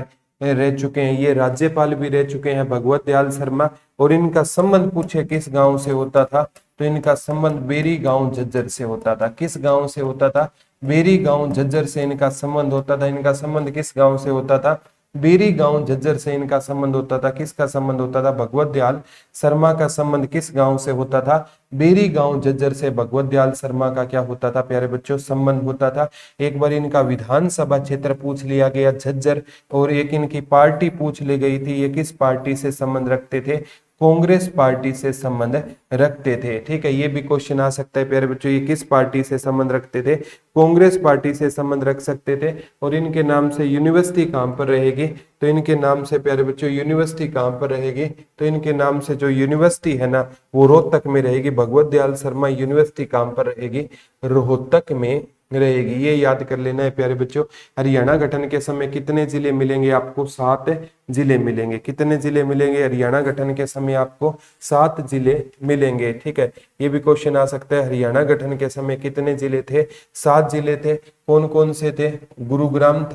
रह चुके हैं? ये राज्यपाल भी रह चुके हैं भगवत दयाल शर्मा। और इनका संबंध पूछे किस गांव से होता था? तो इनका संबंध बेरी गांव झज्जर से होता था। किस गांव से होता था? बेरी गांव झज्जर से इनका संबंध होता था। इनका संबंध किस गांव से होता था? बेरी गांव झज्जर से इनका संबंध होता था। किसका संबंध होता था? भगवत दयाल शर्मा का संबंध किस गांव से होता था? बेरी गांव झज्जर से भगवत दयाल शर्मा का क्या होता था प्यारे बच्चों? संबंध होता था। एक बार इनका विधानसभा क्षेत्र पूछ लिया गया झज्जर, और एक इनकी पार्टी पूछ ली गई थी। ये किस पार्टी से संबंध रखते थे? कांग्रेस पार्टी से संबंध रखते थे। ठीक है, ये भी क्वेश्चन आ सकता है प्यारे बच्चों, ये किस पार्टी से संबंध रखते थे? कांग्रेस पार्टी से संबंध रख सकते थे। और इनके नाम से यूनिवर्सिटी कहां पर रहेगी? तो इनके नाम से प्यारे बच्चों यूनिवर्सिटी कहां पर रहेगी? तो इनके नाम से जो यूनिवर्सिटी है ना, वो रोहतक में रहेगी। भगवत दयाल शर्मा यूनिवर्सिटी कहां पर रहेगी? रोहतक में रहेगी। ये याद कर लेना है प्यारे बच्चों। हरियाणा गठन के समय कितने जिले मिलेंगे आपको? 7 जिले मिलेंगे। कितने जिले मिलेंगे? हरियाणा गठन के समय आपको 7 जिले मिलेंगे। ठीक है, ये भी क्वेश्चन आ सकता है। हरियाणा गठन के समय कितने जिले थे? 7 जिले थे। कौन कौन से थे? गुरुग्राम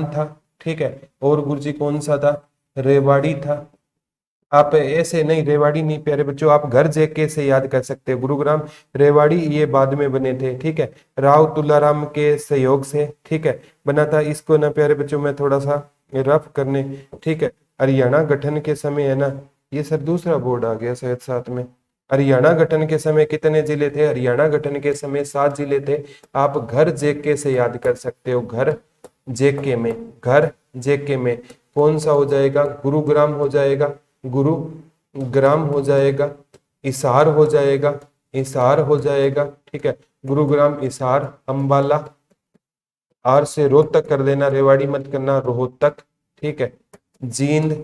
था। ठीक है, और गुरुजी कौन सा था? रेवाड़ी था। आप ऐसे नहीं, रेवाड़ी नहीं प्यारे बच्चों, आप घर जेके से याद कर सकते हो। गुरुग्राम, रेवाड़ी ये बाद में बने थे। ठीक है, राव तुलाराम के सहयोग से, ठीक है, बना था। इसको ना प्यारे बच्चों मैं थोड़ा सा रफ करने, ठीक है। हरियाणा गठन के समय है ना, ये सर दूसरा बोर्ड आ गया शायद साथ में। हरियाणा गठन के समय कितने जिले थे? हरियाणा गठन के समय 7 जिले थे। आप घर जेके से याद कर सकते हो। घर जेके में कौन सा हो जाएगा? गुरुग्राम हो जाएगा, गुरुग्राम हो जाएगा, हिसार हो जाएगा। ठीक है, गुरुग्राम, हिसार, अंबाला, आर से रोहतक कर देना, रेवाड़ी मत करना, रोहतक। ठीक है, जींद,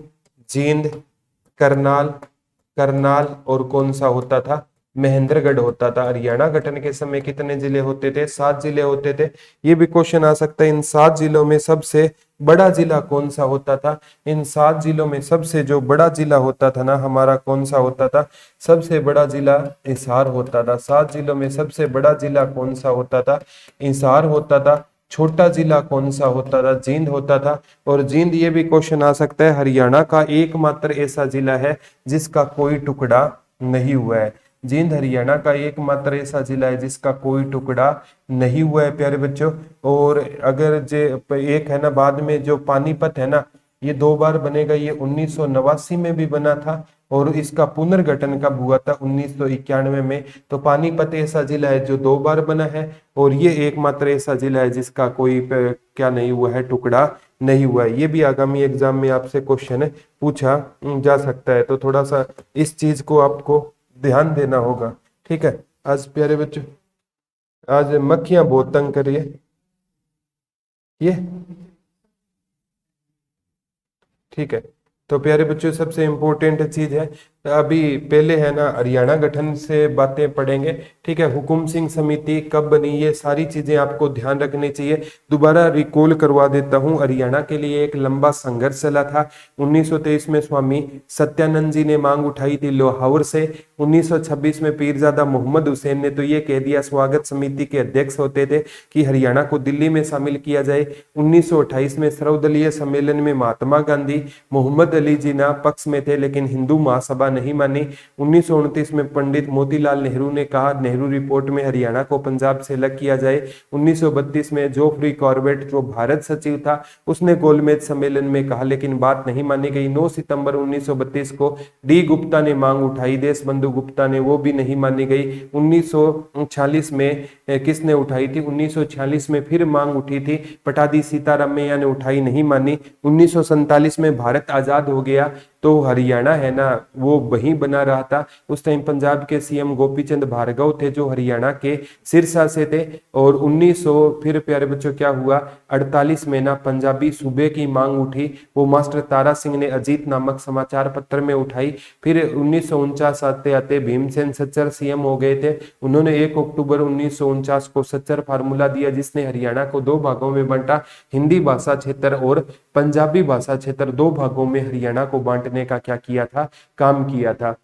करनाल, और कौन सा होता था? महेंद्रगढ़ होता था। हरियाणा गठन के समय कितने जिले होते थे? 7 जिले होते थे। ये भी क्वेश्चन आ सकता है, इन 7 जिलों में सबसे बड़ा जिला कौन सा होता था? इन 7 जिलों में सबसे जो बड़ा जिला होता था ना हमारा, कौन सा होता था? सबसे बड़ा जिला हिसार होता था। 7 जिलों में सबसे बड़ा जिला कौन सा होता था? हिसार होता था। छोटा जिला कौन सा होता था? जींद होता था। और जींद, ये भी क्वेश्चन आ सकता है, हरियाणा का एकमात्र ऐसा जिला है जिसका कोई टुकड़ा नहीं हुआ है। जींद हरियाणा का एकमात्र ऐसा जिला है जिसका कोई टुकड़ा नहीं हुआ है प्यारे बच्चों। और अगर जे एक है ना, बाद में जो पानीपत है ना, ये 2 बार बनेगा। ये 1989 में भी बना था, और इसका पुनर्गठन कब हुआ था? 1991 में। तो पानीपत ऐसा जिला है जो 2 बार बना है, और ये एकमात्र ऐसा जिला है जिसका कोई क्या नहीं हुआ है? टुकड़ा नहीं हुआ है। ये भी आगामी एग्जाम में आपसे क्वेश्चन पूछा जा सकता है। तो थोड़ा सा इस चीज को आपको ध्यान देना होगा। ठीक है, आज प्यारे बच्चों, आज मक्खियां बहुत तंग कर रही है ये। ठीक है, तो प्यारे बच्चों सबसे इंपॉर्टेंट चीज है अभी पहले है ना हरियाणा गठन से बातें पढ़ेंगे। ठीक है, हुकुम सिंह समिति कब बनी, ये सारी चीजें आपको ध्यान रखनी चाहिए। दोबारा रिकॉल करवा देता हूँ, हरियाणा के लिए एक लंबा संघर्ष चला था। 1923 में स्वामी सत्यानंद जी ने मांग उठाई थी लाहौर से। 1926 में पीरजादा मोहम्मद हुसैन ने तो ये कह दिया, स्वागत समिति के अध्यक्ष होते थे, कि हरियाणा को दिल्ली में शामिल किया जाए। 1928 में सर्वदलीय सम्मेलन में महात्मा गांधी मोहम्मद अली जिन्ना पक्ष में थे, लेकिन हिंदू महासभा नहीं मानी। 1929 में पंडित मोतीलाल नेहरू ने कहा, नेहरू रिपोर्ट में हरियाणा को पंजाब से अलग किया जाए। 1932 में जोफ्री कॉर्बेट जो भारत सचिव था, उसने गोलमेज सम्मेलन में कहा, लेकिन बात नहीं मानी गई। 9 सितंबर 1932 को डी गुप्ता ने मांग उठाई, देश बंधु गुप्ता ने, वो भी नहीं मानी गई। 1946 में किसने उठाई थी, 1946 में फिर मांग उठी थी, पटादी सीतारामैया ने उठाई, नहीं मानी। 1947 में भारत आजाद हो गया तो हरियाणा है ना वो वहीं बना रहा था। उस टाइम पंजाब के सीएम गोपीचंद भार्गव थे जो हरियाणा के सिरसा से थे। और 1900 फिर प्यारे बच्चों क्या हुआ, 48 में ना पंजाबी सूबे की मांग उठी, वो मास्टर तारा सिंह ने अजीत नामक समाचार पत्र में उठाई। फिर 1949 आते आते भीमसेन सच्चर सीएम हो गए थे, उन्होंने 1 अक्टूबर 1949 को सच्चर फार्मूला दिया, जिसने हरियाणा को 2 भागों में बांटा, हिंदी भाषा क्षेत्र और पंजाबी भाषा क्षेत्र। 2 भागों में हरियाणा को बांटने का क्या किया था, काम किया था।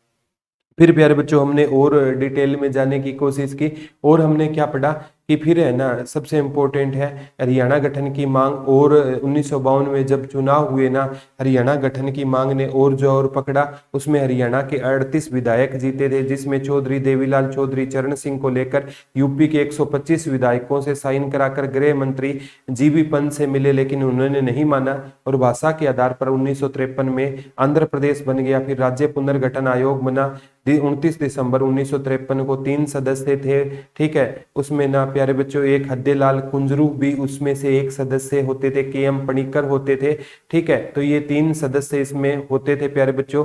फिर प्यारे बच्चों हमने और डिटेल में जाने की कोशिश की, और हमने क्या पढ़ा कि फिर है ना सबसे इम्पोर्टेंट है हरियाणा गठन की मांग। और 1952 में जब चुनाव हुए ना, हरियाणा गठन की मांग ने और जोर पकड़ा। उसमें हरियाणा के 38 विधायक जीते थे, जिसमें चौधरी देवीलाल चौधरी चरण सिंह को लेकर यूपी के 125 विधायकों से साइन कराकर गृह मंत्री जीबी पंत से मिले, लेकिन उन्होंने नहीं माना। और भाषा के आधार पर 1953 में आंध्र प्रदेश बन गया। फिर राज्य पुनर्गठन आयोग बना। 29 दिसंबर 1953 को 3 सदस्य थे। ठीक है, उसमें ना प्यारे बच्चों एक हद्देलाल कुंजरू भी उसमें से एक सदस्य होते थे, केएम पणिकर होते थे। ठीक है, तो ये 3 सदस्य इसमें होते थे प्यारे बच्चों।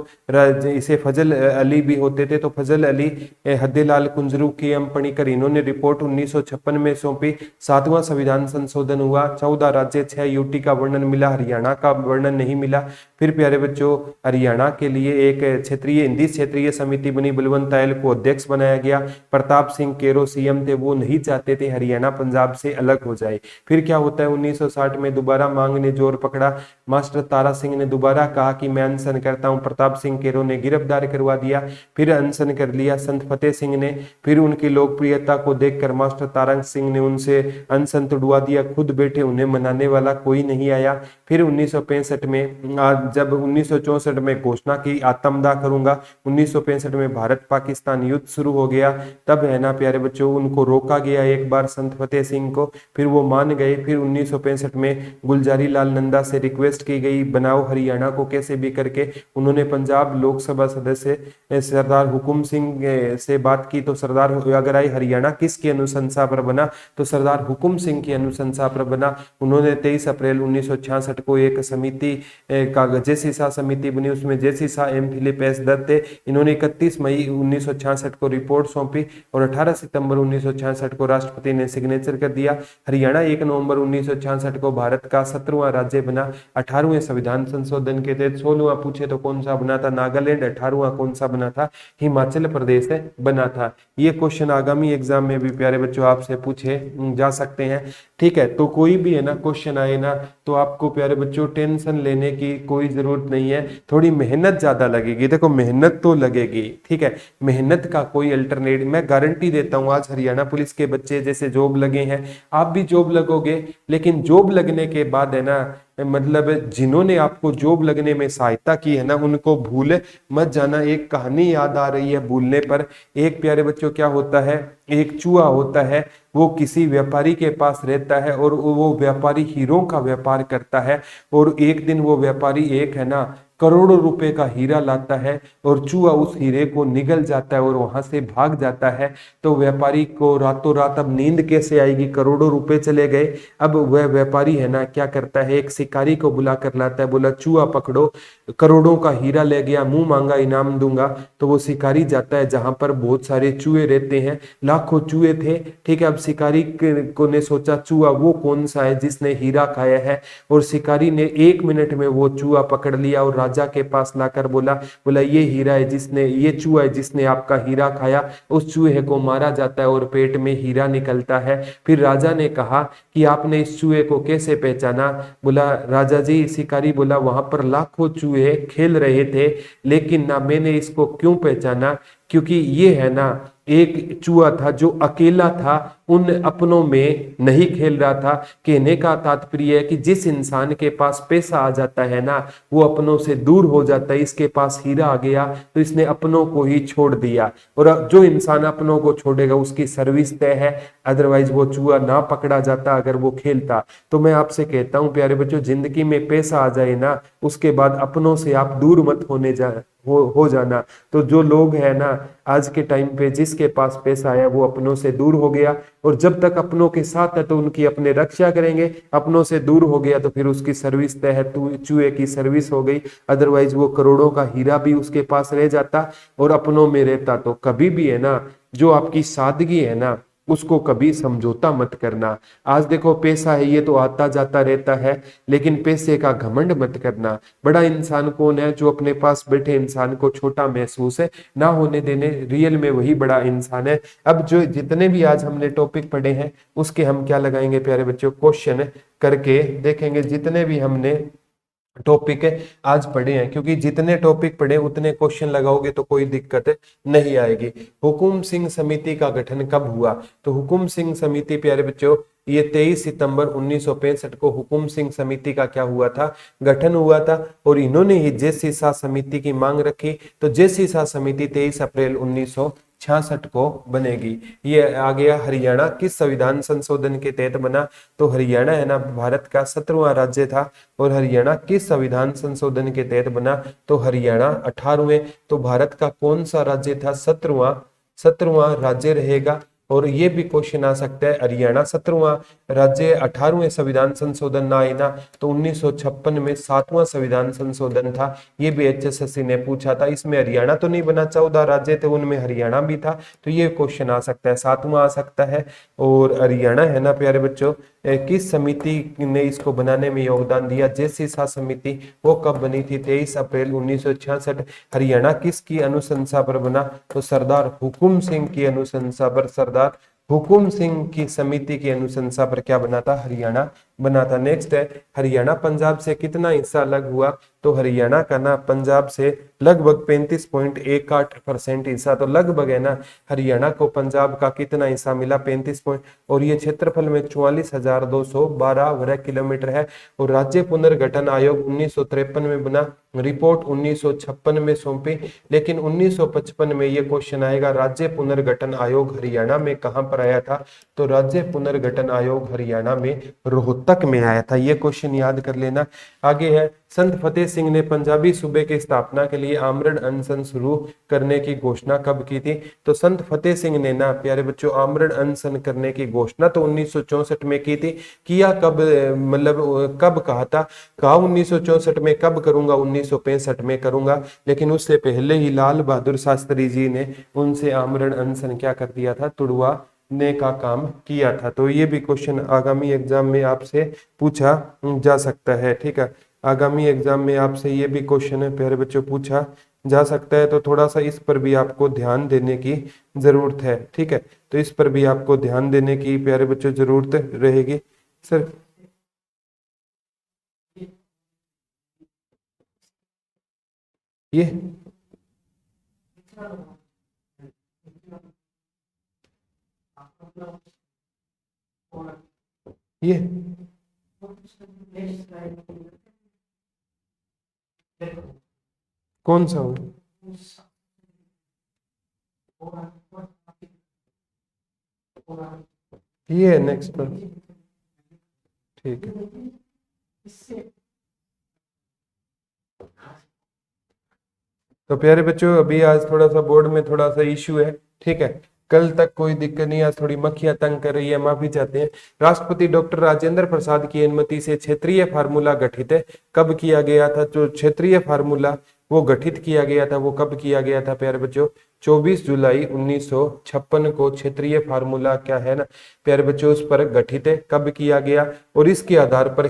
इसे फजल अली भी होते थे, तो फजल अली, हद्देलाल कुंजरू, केएम पणिकर, इन्होंने रिपोर्ट 1956 में सौंपी। 7वां संविधान संशोधन हुआ। 14 राज्य 6 यूटी का वर्णन मिला, हरियाणा का वर्णन नहीं मिला। फिर प्यारे बच्चों हरियाणा के लिए एक क्षेत्रीय हिंदी क्षेत्रीय समिति बनी, बलवंत आयल को अध्यक्ष बनाया गया। प्रताप सिंह केरो सीएम थे, वो नहीं चाहते थे हरियाणा पंजाब से अलग हो जाए। फिर क्या होता है, 1960 में दोबारा मांग ने जोर पकड़ा। मास्टर तारा सिंह ने दोबारा कहा कि मैं अनशन करता हूं, प्रताप सिंह केरो ने गिरफ्तार करवा दिया, फिर अनशन कर लिया संत फतेह सिंह ने। फिर उनकी लोकप्रियता को देखकर मास्टर तारा सिंह ने उनसे अनशन तुड़वा दिया, खुद बैठे, उन्हें मनाने वाला कोई नहीं आया। फिर 1965 में जब 1964 में घोषणा की आत्मदाह करूंगा, 1965 में भारत पाकिस्तान युद्ध शुरू हो गया, तब है ना प्यारे बच्चों उनको रोका गया एक बार संत फतेह सिंह को, फिर वो मान गए। फिर 1965 में गुलजारी लाल नंदा से रिक्वेस्ट की गई, बनाओ हरियाणा को कैसे भी करके। उन्होंने पंजाब लोकसभा सदस्य सरदार हुकुम सिंह से बात की, तो सरदार अगर आई हरियाणा किसकी अनुशंसा पर बना, तो सरदार हुकुम सिंह की अनुशंसा पर बना। उन्होंने 23 अप्रैल 1966 को एक समिति का जैसी शाह समिति बनी, उसमें जैसी Shah M Philip S Dutt थे। इन्होंने 31 मई 1966 को रिपोर्ट सौंपी और 18 सितंबर 1966 को राष्ट्रपति ने सिग्नेचर कर दिया। हरियाणा 1 नवंबर 1966 को भारत का 17वां राज्य बना। 18वें संविधान संशोधन के तहत 16वां पूछे तो कौन सा बना था, नागालैंड। 18वां कौन सा बना था, हिमाचल प्रदेश बना था। ये क्वेश्चन आगामी एग्जाम में भी प्यारे बच्चों आपसे पूछे जा सकते हैं। ठीक है, तो कोई भी है ना क्वेश्चन आए ना, तो आपको प्यारे बच्चों टेंशन लेने की कोई जरूरत नहीं है, थोड़ी मेहनत ज्यादा लगेगी। देखो मेहनत तो लगेगी, ठीक है, मेहनत का कोई अल्टरनेट मैं गारंटी देता हूं। आज हरियाणा पुलिस के बच्चे जैसे जॉब लगे हैं, आप भी जॉब लगोगे, लेकिन जॉब लगने के बाद है ना, मतलब जिन्होंने आपको जॉब लगने में सहायता की है ना, उनको भूल मत जाना। एक कहानी याद आ रही है भूलने पर। एक प्यारे बच्चों क्या होता है, एक चूहा होता है, वो किसी व्यापारी के पास रहता है और वो व्यापारी हीरों का व्यापार करता है। और एक दिन वो व्यापारी एक है ना करोड़ों रुपए का हीरा लाता है और चूहा उस हीरे को निगल जाता है और वहां से भाग जाता है। तो व्यापारी को रातों रात अब नींद कैसे आएगी, करोड़ों रुपए चले गए। अब वह व्यापारी है ना क्या करता है, एक शिकारी को बुला कर लाता है, बोला चूहा पकड़ो, करोड़ों का हीरा ले गया, मुंह मांगा इनाम दूंगा। तो वो शिकारी जाता है जहां पर बहुत सारे चूहे रहते हैं, लाखों चूहे थे। ठीक है, अब शिकारी को ने सोचा चूहा वो कौन सा है जिसने हीरा खाया है, और शिकारी ने 1 मिनट में वो चूहा पकड़ लिया और राजा के पास लाकर बोला, बोला ये हीरा है जिसने, ये चूहा है जिसने आपका हीरा खाया, उस चूहे को मारा जाता है और पेट में हीरा निकलता है। फिर राजा ने कहा कि आपने इस चूहे को कैसे पहचाना? बोला राजा जी, शिकारी बोला वहां पर लाखों चूहे खेल रहे थे, लेकिन ना मैंने इसको क्यों पहचाना, क्योंकि ये है ना एक चूहा था जो अकेला था, उन अपनों में नहीं खेल रहा था। कहने का तात्पर्य है कि जिस इंसान के पास पैसा आ जाता है ना, वो अपनों से दूर हो जाता है। इसके पास हीरा आ गया तो इसने अपनों को ही छोड़ दिया, और जो इंसान अपनों को छोड़ेगा उसकी सर्विस तय है, अदरवाइज वो चूहा ना पकड़ा जाता अगर वो खेलता। तो मैं आपसे कहता हूं प्यारे बच्चों, जिंदगी में पैसा आ जाए ना, उसके बाद अपनों से आप दूर मत हो जाना। तो जो लोग है ना आज के टाइम पे, जिसके पास पैसा है वो अपनों से दूर हो गया, और जब तक अपनों के साथ है तो उनकी अपने रक्षा करेंगे, अपनों से दूर हो गया तो फिर उसकी सर्विस तय है, चूहे की सर्विस हो गई। अदरवाइज वो करोड़ों का हीरा भी उसके पास रह जाता और अपनों में रहता। तो कभी भी है ना, जो आपकी सादगी है ना, उसको कभी समझौता मत करना। आज देखो पैसा है ये तो आता जाता रहता है, लेकिन पैसे का घमंड मत करना। बड़ा इंसान कौन है? जो अपने पास बैठे इंसान को छोटा महसूस है ना होने देने, रियल में वही बड़ा इंसान है। अब जो जितने भी आज हमने टॉपिक पढ़े हैं उसके हम क्या लगाएंगे प्यारे बच्चों, क्वेश्चन करके देखेंगे। जितने भी हमने टॉपिक है आज पढ़े हैं, क्योंकि जितने टॉपिक पढ़े उतने क्वेश्चन लगाओगे तो कोई दिक्कत नहीं आएगी। हुकुम सिंह समिति का गठन कब हुआ? तो हुकुम सिंह समिति प्यारे बच्चों ये 23 सितंबर 1965 को हुकुम सिंह समिति का क्या हुआ था? गठन हुआ था। और इन्होंने ही जैसी शाह समिति की मांग रखी, तो जैसी शाह समिति 23 अप्रैल 1966 को बनेगी। ये आ गया हरियाणा किस संविधान संशोधन के तहत बना? तो हरियाणा है ना भारत का 17वां राज्य था, और हरियाणा किस संविधान संशोधन के तहत बना? तो हरियाणा 18वें। तो भारत का कौन सा राज्य था? 17वां राज्य रहेगा। और ये भी क्वेश्चन आ सकता है, हरियाणा 17वां राज्य, 18वें संविधान संशोधन ना आए ना, तो 1956 में 7वां संविधान संशोधन था। ये भी HSSC ने पूछा था। इसमें हरियाणा तो नहीं बना, 14 राज्य थे उनमें हरियाणा भी था, तो ये क्वेश्चन आ सकता है, 7वां आ सकता है। और हरियाणा है ना प्यारे बच्चों, किस समिति ने इसको बनाने में योगदान दिया? जैसी शाह समिति, वो कब बनी थी? 23 अप्रैल 1966। हरियाणा किसकी अनुशंसा पर बना? तो सरदार हुकुम सिंह की अनुशंसा पर, सरदार हुकुम सिंह की समिति की अनुशंसा पर क्या बना था? हरियाणा बना था। नेक्स्ट है, हरियाणा पंजाब से कितना हिस्सा अलग हुआ? तो हरियाणा का ना पंजाब से लगभग 35.18% हिस्सा, तो लगभग है ना हरियाणा को पंजाब का कितना हिस्सा मिला? 35 और ये क्षेत्रफल में 44,212 वर्ग किलोमीटर है। और राज्य पुनर्गठन आयोग 1953 में बना, रिपोर्ट 1956 में सौंपी। लेकिन 1955 में ये क्वेश्चन आएगा, राज्य पुनर्गठन आयोग हरियाणा में कहां पर आया था? तो राज्य पुनर्गठन आयोग हरियाणा में रोहतक में आया था। ये क्वेश्चन याद कर लेना। आगे है, संत फतेह सिंह ने पंजाबी सूबे की स्थापना के लिए आमरण अनशन शुरू करने की घोषणा कब की थी? तो संत फतेह सिंह ने ना प्यारे बच्चों आमरण अनशन करने की घोषणा तो 1964 में की थी। किया कब, मतलब कब कहा था? कहा 1964 में, कब करूंगा? 1965 में करूंगा। लेकिन उससे पहले ही लाल बहादुर शास्त्री जी ने उनसे आमरण अनशन क्या कर दिया था? तुड़वाने का काम किया था। तो ये भी क्वेश्चन आगामी एग्जाम में आपसे पूछा जा सकता है। ठीक है, आगामी एग्जाम में आपसे ये भी क्वेश्चन है प्यारे बच्चों पूछा जा सकता है। तो थोड़ा सा इस पर भी आपको ध्यान देने की जरूरत है। ठीक है, तो इस पर भी आपको ध्यान देने की प्यारे बच्चों जरूरत रहेगी। सर ये ये कौन सा हो? ये है नेक्स्ट पर। ठीक है, तो प्यारे बच्चों अभी आज थोड़ा सा बोर्ड में थोड़ा सा इश्यू है। ठीक है, कल तक कोई दिक्कत नहीं, आज थोड़ी मक्खियां तंग कर रही है, माफी चाहते हैं। राष्ट्रपति डॉक्टर राजेंद्र प्रसाद की अनुमति से क्षेत्रीय फार्मूला गठित है, कब किया गया था? जो क्षेत्रीय फार्मूला वो गठित किया गया था, वो कब किया गया था प्यारे बच्चों? 24 जुलाई 1956 को क्षेत्रीय फार्मूला क्या है ना प्यारे बच्चों उस पर गठित है। कब किया गया? और इसके आधार पर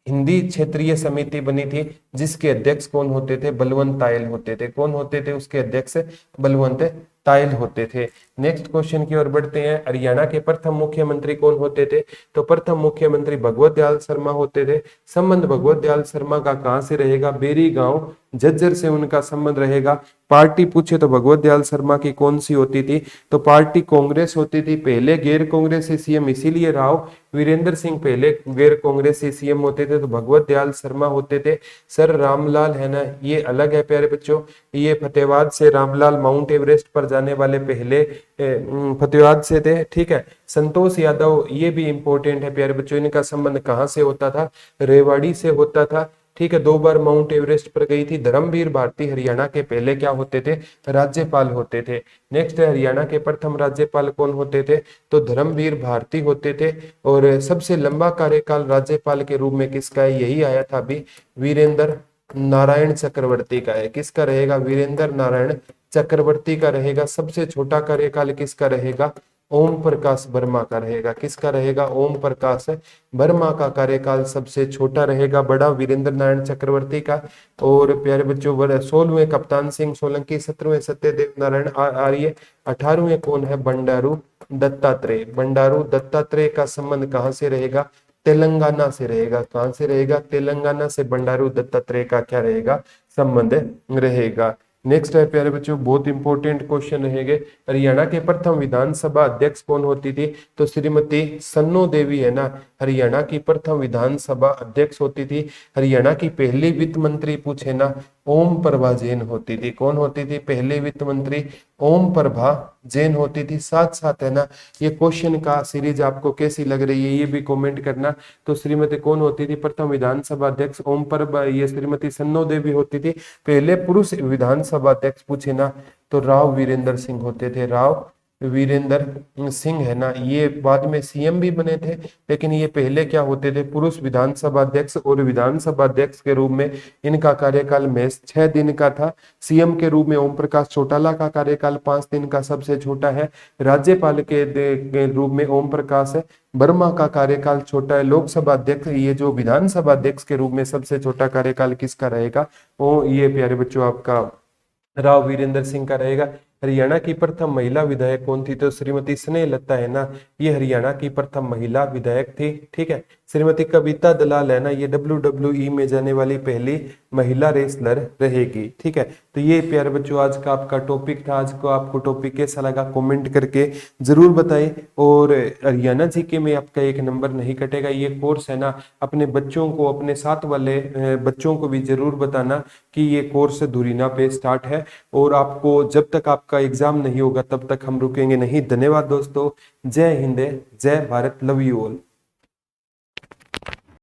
हिंदी क्षेत्रीय समिति बनी थी, जिसके अध्यक्ष कौन होते थे? बलवंत तायल होते थे। कौन होते थे उसके अध्यक्ष? बलवंत तायल होते थे। नेक्स्ट क्वेश्चन की ओर बढ़ते हैं। हरियाणा के प्रथम मुख्यमंत्री कौन होते थे? तो प्रथम मुख्यमंत्री भगवत दयाल शर्मा होते थे। संबंध भगवत दयाल शर्मा का कहां से रहेगा? बेरी गांव झज्जर से उनका संबंध रहेगा। पार्टी पूछे तो भगवत दयाल शर्मा की कौन सी होती थी? तो पार्टी कांग्रेस होती थी। पहले गैर कांग्रेसी सीएम इसीलिए राव वीरेंद्र सिंह पहले गैर कांग्रेसी सीएम होते थे, तो भगवत दयाल शर्मा होते थे। सर रामलाल है ना, ये अलग है प्यारे बच्चों, ये फतेहाबाद से रामलाल माउंट एवरेस्ट पर जाने वाले पहले फतेहाबाद से थे। ठीक है। संतोष यादव ये भी इंपॉर्टेंट है प्यारे बच्चों, इनका संबंध कहां से होता था? रेवाड़ी से होता था। ठीक है। 2 बार माउंट एवरेस्ट पर गई थी। धर्मवीर भारती हरियाणा के पहले क्या होते थे? राज्यपाल होते थे। नेक्स्ट है, हरियाणा के प्रथम राज्यपाल कौन होते थे? तो धर्मवीर भारती होते थे। और सबसे लंबा कार्यकाल राज्यपाल के रूप में किसका है? यही आया था अभी, वीरेंद्र नारायण चक्रवर्ती का है। किसका रहेगा? वीरेंद्र नारायण चक्रवर्ती का रहेगा। सबसे छोटा कार्यकाल किसका रहेगा? ओम प्रकाश वर्मा का रहेगा। किसका रहेगा? ओम प्रकाश वर्मा का कार्यकाल सबसे छोटा रहेगा, बड़ा वीरेंद्र नारायण चक्रवर्ती का। और प्यारे बच्चों, 16वें कप्तान सिंह सोलंकी, 17वें सत्यदेव नारायण आर्य, 18वें कौन है? बंडारू दत्तात्रेय। बंडारू दत्तात्रेय का संबंध कहां से रहेगा? तेलंगाना से रहेगा। कहां से रहेगा? तेलंगाना से बंडारू दत्तात्रेय का क्या रहेगा? संबंध रहेगा। नेक्स्ट है प्यारे बच्चों, बहुत इंपॉर्टेंट क्वेश्चन रहेंगे। हरियाणा के प्रथम विधानसभा अध्यक्ष कौन होती थी? तो श्रीमती सन्नो देवी है ना, हरियाणा की प्रथम विधानसभा अध्यक्ष होती थी। हरियाणा की पहली वित्त मंत्री पूछे ना, ओम प्रभा जैन होती थी। कौन होती थी पहली वित्त मंत्री? ओम प्रभा जैन होती थी। साथ साथ है ना, ये क्वेश्चन का सीरीज आपको कैसी लग रही है ये भी कमेंट करना। तो श्रीमती कौन होती थी प्रथम विधानसभा अध्यक्ष? ओम प्रभा, ये श्रीमती सन्नो देवी होती थी। पहले पुरुष विधानसभा अध्यक्ष पूछे ना, तो राव वीरेंद्र सिंह होते थे। राव वीरेंद्र सिंह है ना, ये बाद में सीएम भी बने थे, लेकिन ये पहले क्या होते थे? पुरुष विधानसभा अध्यक्ष। और विधानसभा अध्यक्ष के रूप में इनका कार्यकाल महज 6 दिन का था। सीएम के रूप में ओम प्रकाश चौटाला का कार्यकाल 5 दिन का सबसे छोटा है। राज्यपाल के रूप में ओम प्रकाश वर्मा का कार्यकाल छोटा है। लोकसभा अध्यक्ष, ये जो विधानसभा अध्यक्ष के रूप में सबसे छोटा कार्यकाल किसका रहेगा? वो ये प्यारे बच्चों आपका राव वीरेंद्र सिंह का रहेगा। हरियाणा की प्रथम महिला विधायक कौन थी? तो श्रीमती स्नेहलता है ना, ये हरियाणा की प्रथम महिला विधायक थी। ठीक है। श्रीमती कविता दलाल है ना, ये WWE में जाने वाली पहली महिला रेसलर रहेगी। ठीक है। तो ये प्यारे बच्चों आज का आपका टॉपिक था। आज को आपको टॉपिक कैसा लगा कमेंट करके जरूर बताएं। और हरियाणा जीके में आपका 1 नंबर नहीं कटेगा। ये कोर्स है ना, अपने बच्चों को, अपने साथ वाले बच्चों को भी जरूर बताना कि ये कोर्स धुरीना पे स्टार्ट है। और आपको जब तक आपका एग्जाम नहीं होगा तब तक हम रुकेंगे नहीं। धन्यवाद दोस्तों। जय हिंद, जय भारत, लव यू ऑल।